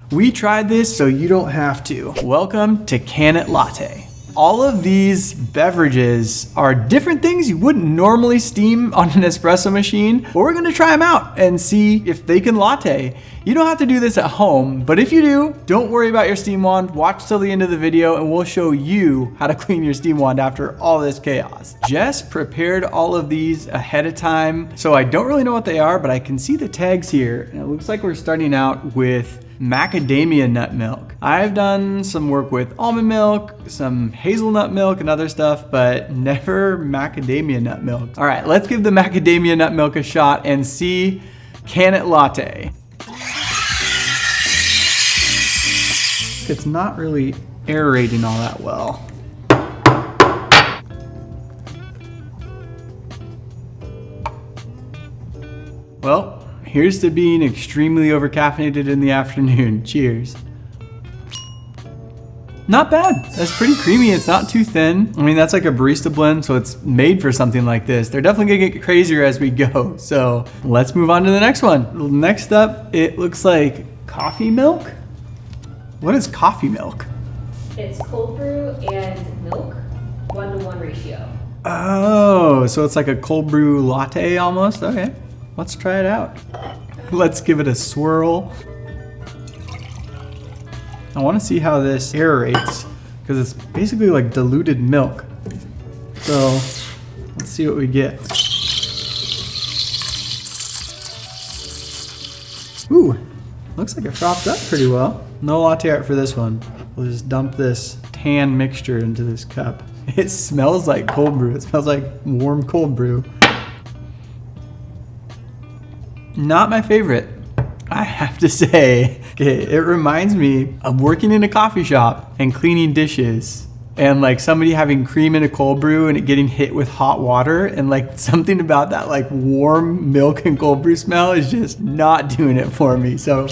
We tried this so you don't have to. Welcome to IT LATTE. All of these beverages are different things you wouldn't normally steam on an espresso machine, but we're gonna try them out and see if they can latte. You don't have to do this at home, but if you do, don't worry about your steam wand. Watch till the end of the video and we'll show you how to clean your steam wand after all this chaos. Jess prepared all of these ahead of time, so I don't really know what they are, but I can see the tags here, and it looks like we're starting out with macadamia nut milk. I've done some work with almond milk, some hazelnut milk and other stuff, but never macadamia nut milk. All right, let's give the macadamia nut milk a shot and see IT LATTE. It's not really aerating all that well. Well, here's to being extremely overcaffeinated in the afternoon. Cheers. Not bad. That's pretty creamy. It's not too thin. I mean, that's like a barista blend, so it's made for something like this. They're definitely gonna get crazier as we go. So let's move on to the next one. Next up, it looks like coffee milk. What is coffee milk? It's cold brew and milk, 1-to-1 ratio. Oh, so it's like a cold brew latte almost? Okay, let's try it out. Let's give it a swirl. I want to see how this aerates because it's basically like diluted milk. So let's see what we get. Ooh, looks like it frothed up pretty well. No latte art for this one. We'll just dump this tan mixture into this cup. It smells like cold brew. It smells like warm cold brew. Not my favorite, I have to say. Okay, it reminds me of working in a coffee shop and cleaning dishes and like somebody having cream in a cold brew and it getting hit with hot water, and like something about that like warm milk and cold brew smell is just not doing it for me. So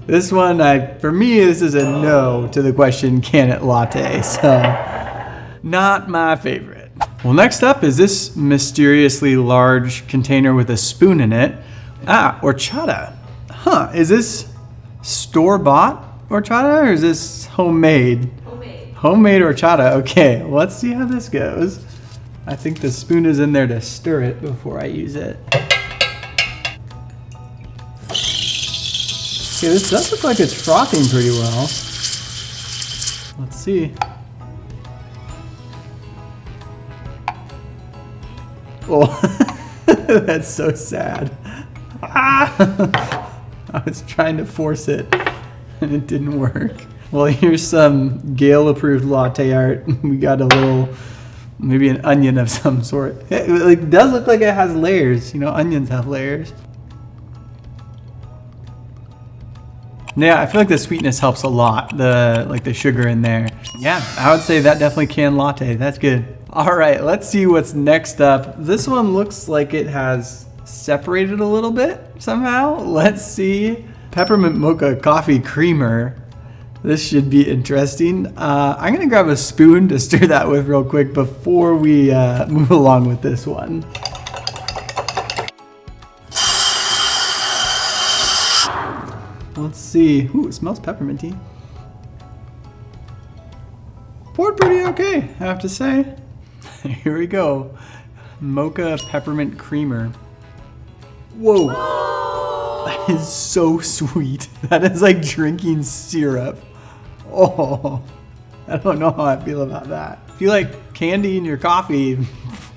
this one, for me, this is a no to the question, IT LATTE. So not my favorite. Well, next up is this mysteriously large container with a spoon in it. Ah, horchata. Huh, is this store-bought horchata or is this homemade? Homemade. Homemade horchata, okay. Let's see how this goes. I think the spoon is in there to stir it before I use it. Okay, this does look like it's frothing pretty well. Let's see. Oh, that's so sad. Ah! I was trying to force it and it didn't work. Well, here's some Gail approved latte art. We got a little, maybe an onion of some sort. It does look like it has layers. You know, onions have layers. Yeah, I feel like the sweetness helps a lot. The sugar in there. Yeah, I would say that definitely can latte. That's good. All right, let's see what's next up. This one looks like it has separated a little bit somehow. Let's see. Peppermint mocha coffee creamer. This should be interesting. I'm gonna grab a spoon to stir that with real quick before we move along with this one. Let's see. Ooh, it smells pepperminty. Poured pretty okay, I have to say. Here we go. Mocha peppermint creamer. Whoa. That is so sweet. That is like drinking syrup. Oh, I don't know how I feel about that. If you like candy in your coffee,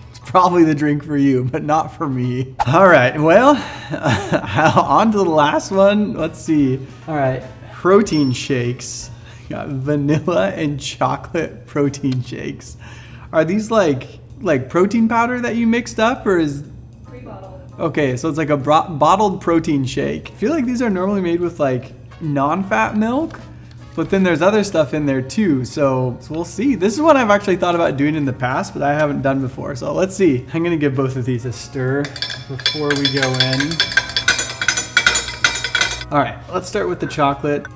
it's probably the drink for you, but not for me. All right, well, on to the last one. Let's see. All right, protein shakes. Got vanilla and chocolate protein shakes. Are these like protein powder that you mixed up, or is? Pre-bottled. Okay, so it's like a bottled protein shake. I feel like these are normally made with like non-fat milk, but then there's other stuff in there too. So we'll see. This is what I've actually thought about doing in the past, but I haven't done before. So let's see. I'm gonna give both of these a stir before we go in. All right, let's start with the chocolate.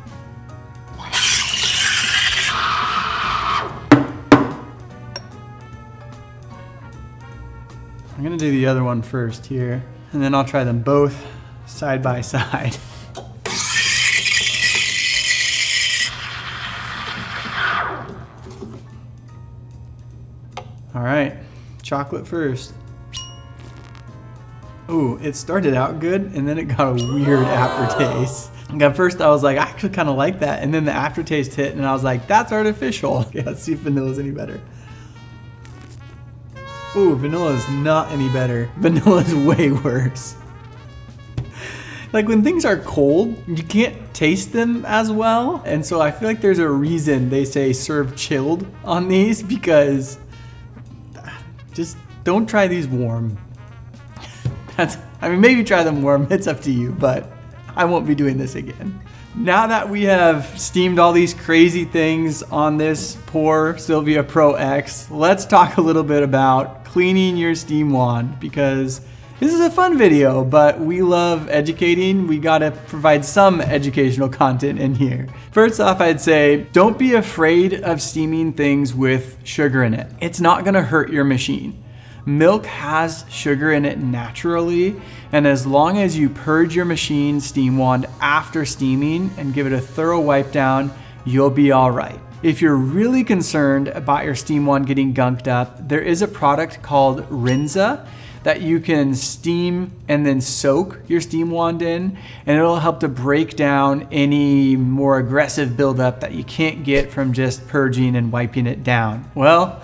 I'm gonna do the other one first here, and then I'll try them both side by side. All right, chocolate first. Ooh, it started out good and then it got a weird aftertaste. At first I was like, I actually kind of like that. And then the aftertaste hit and I was like, that's artificial. Okay, let's see if vanilla's any better. Ooh, vanilla is not any better. Vanilla is way worse. Like when things are cold, you can't taste them as well. And so I feel like there's a reason they say serve chilled on these, because just don't try these warm. I mean, maybe try them warm, it's up to you, but I won't be doing this again. Now that we have steamed all these crazy things on this poor Sylvia Pro X, let's talk a little bit about cleaning your steam wand, because this is a fun video, but we love educating. We gotta provide some educational content in here. First off, I'd say don't be afraid of steaming things with sugar in it. It's not gonna hurt your machine. Milk has sugar in it naturally, and as long as you purge your machine steam wand after steaming and give it a thorough wipe down, you'll be all right. If you're really concerned about your steam wand getting gunked up, there is a product called Rinza that you can steam and then soak your steam wand in, and it'll help to break down any more aggressive buildup that you can't get from just purging and wiping it down. Well,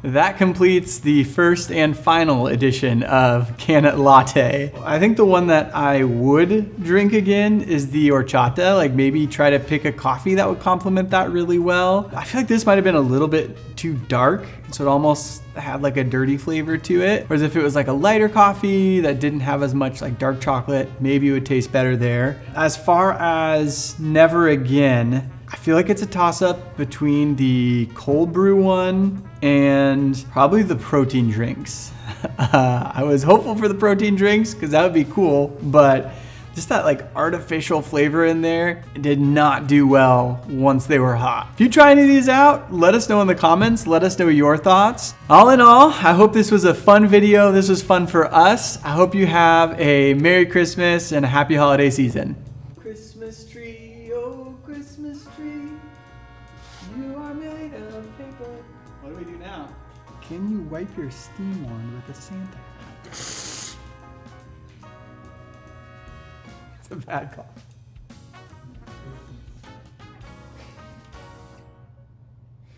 that completes the first and final edition of Can It Latte. I think the one that I would drink again is the Horchata. Like maybe try to pick a coffee that would complement that really well. I feel like this might have been a little bit too dark, so it almost had like a dirty flavor to it. Whereas if it was like a lighter coffee that didn't have as much like dark chocolate, maybe it would taste better there. As far as Never Again, I feel like it's a toss-up between the cold brew one and probably the protein drinks. I was hopeful for the protein drinks because that would be cool, but just that like artificial flavor in there did not do well once they were hot. If you try any of these out, let us know in the comments. Let us know your thoughts. All in all, I hope this was a fun video. This was fun for us. I hope you have a Merry Christmas and a happy holiday season. Christmas tree, oh Christmas tree, you are made of paper. What do we do now? Can you wipe your steam wand with a Santa hat? It's a bad call.